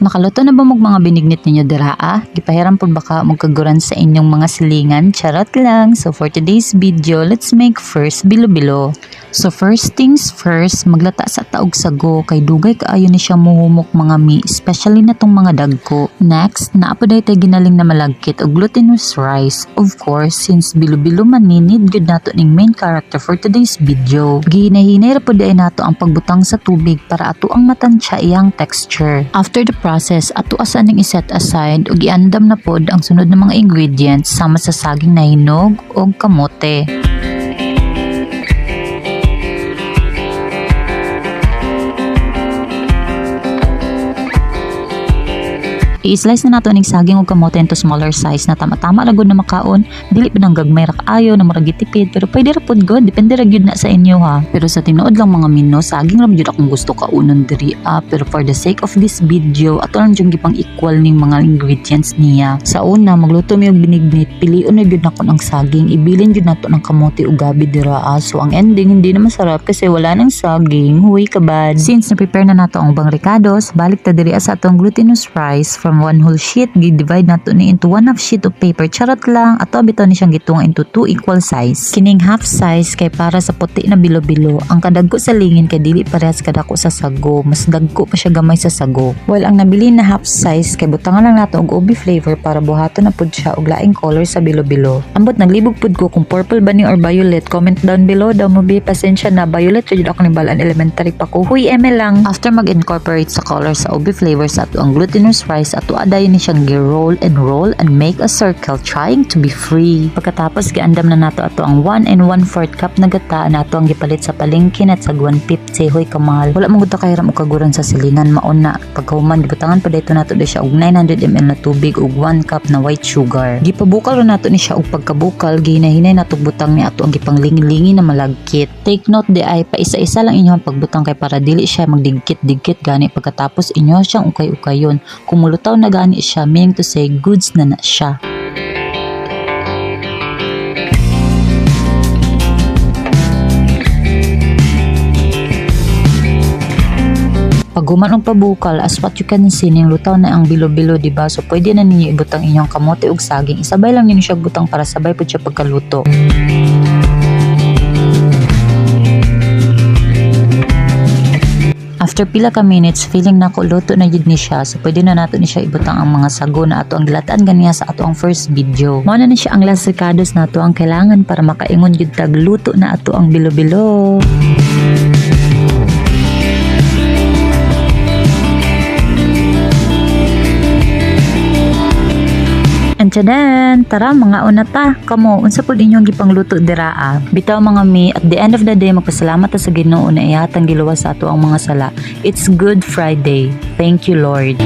Nakaluto na ba mong mga binignit ninyo dira? Gipahiram pud baka magkaguran sa inyong mga silingan? Charot lang. So for today's video, let's make first bilo-bilo. So first things first, maglata sa taog sago kay dugay kaayo ni siya muhumok mga mi, especially na tong mga dagko. Next, naapoday tay ginaling na malagkit og glutinous rice. Of course, since bilo-bilo man ni need gud nato ning main character for today's video. Gihinahinay ra pud ay nato ang pagbutang sa tubig para ato ang matansya iyang texture. After the process, ato asa ning iset aside ug iandam na pod ang sunod na mga ingredients sama sa saging na hinog ug kamote. I-slice na nato ning saging ug kamote into smaller size na tama-tama ra gud na makaon, dili pa nang gagmay ra kaayo na murag gitipid, pero pwede ra pud gud, depende ra gyud na sa inyo ha. Pero sa tinuod lang mga mino, saging ra gyud akong gusto kaunon diri pero for the sake of this video, ato lang jung gipang equal ning mga ingredients niya. Sa una, magluto mi og binignit, pilion na gyud nako ang saging, ibilin gyud nato ng kamote ug gabi dira so ang ending hindi na masarap kasi wala nang saging. Huy kabad. Since na-prepare na nato ang bang ricados, balik ta diri sa atong glutinous rice. From one whole sheet, gi-divide nato ni into 1/2 sheet of paper. Charot lang, ato bitaw ni siyang gitunga into 2 equal size. Kining half size kay para sa puti na bilo-bilo. Ang kadagko sa lingin kay dili parehas kadako sa sago, mas dagko pa siya gamay sa sago. While ang nabili na half size kay butangan lang nato og ubi flavor para buhaton na pud siya og laing color sa bilo-bilo. Ambot naglibog pud ko kung purple ba ni or violet. Comment down below daw mo be, pasensya na, violet jud ako ni balan elementary pa ko. Huy eme lang. After mag-incorporate sa color sa ubi flavor sa ato ang glutinous rice, ato aday ni siyang gi-roll and make a circle trying to be free. Pagkatapos giandam na nato ato ang 1 1/4 cup na gata nato ang gipalit sa palengke at sa 150. Hoy kamal, wala mo gud ta kahiram og kaguran sa silingan, mauna pagkahuman gibutangan pa dayto nato siya og 900 ml na tubig ug 1 cup na white sugar. Gipabukal ra nato ni siya og pagkabukal gihinahinay nato butang ni ato ang gipanglingi-lingi na malagkit. Take note di ay pa isa-isa lang inyong pagbutang kay para dili siya magdigkit-digkit gani pagkatapos inyo siyang ukay-ukayon. Kumulutaw na gani siya, meaning to say goods na siya. Pag human og pabukal, as what you can see, ning lutaw na ang bilo-bilo, diba? So pwede na ninyo ibutang inyong kamote ug saging. Isabay lang ninyo siya butang para sabay pud siya pagkaluto. After pila ka minutes, feeling na ko luto na yun ni siya. So pwede na nato ni siya ibutang ang mga sago na ato ang gilataan ganiya sa ato ang first video. Mao na siya ang last ricados nato ang kailangan para makaingon gyud tag luto na ato ang bilo-bilo. Antiyadan, tara mga unata, kamo, unsa po inyong gipangluto dira Bitaw mga mi, at the end of the day, magpasalamat ta sa Ginoo na ihatang giluwas sa ato ang mga sala. It's Good Friday. Thank you Lord.